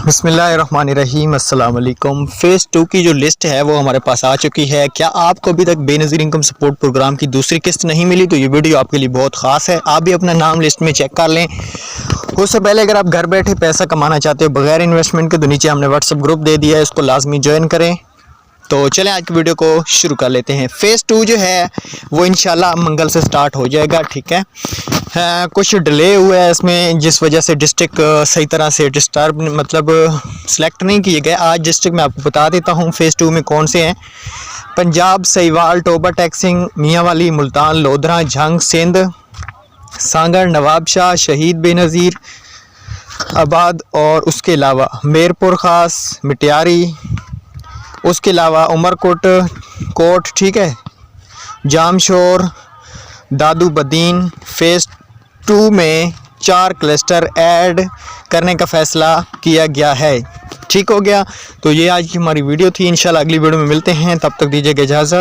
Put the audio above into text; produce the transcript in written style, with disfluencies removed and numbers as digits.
बिस्मिल्लाहिर्रहमानिर्रहीम अस्सलाम वालेकुम। फेज़ 2 की जो लिस्ट है वो हमारे पास आ चुकी है। क्या आपको अभी तक बेनज़ीर इनकम सपोर्ट प्रोग्राम की दूसरी किस्त नहीं मिली तो ये वीडियो आपके लिए बहुत ख़ास है। आप भी अपना नाम लिस्ट में चेक कर लें। उससे पहले अगर आप घर बैठे पैसा कमाना चाहते हो बगैर इन्वेस्टमेंट के तो नीचे हमने व्हाट्सअप ग्रुप दे दिया है, इसको लाजमी ज्वाइन करें। तो चलें आज की वीडियो को शुरू कर लेते हैं। फ़ेज़ 2 जो है वो इंशाल्लाह मंगल से स्टार्ट हो जाएगा, ठीक है। कुछ डिले हुआ है इसमें जिस वजह से डिस्ट्रिक्ट सही तरह से सेलेक्ट नहीं किए गए। आज डिस्ट्रिक्ट मैं आपको बता देता हूँ फ़ेज़ 2 में कौन से हैं। पंजाब, सहीवाल, टोबा टैक्सिंग, मियांवाली, मुल्तान, लोधरा, झंग, सिंध, सांगड़, नवाबशाह, शहीद बेनज़ीर, आबाद और उसके अलावा मीरपुर ख़ास, मिटियारी, उसके अलावा उमरकोट कोट, ठीक है, जामशोर, दादू बदीन। फ़ेज़ 2 में 4 क्लस्टर ऐड करने का फ़ैसला किया गया है। ठीक हो गया। तो ये आज की हमारी वीडियो थी। इंशाल्लाह अगली वीडियो में मिलते हैं, तब तक दीजिएगा इजाज़त।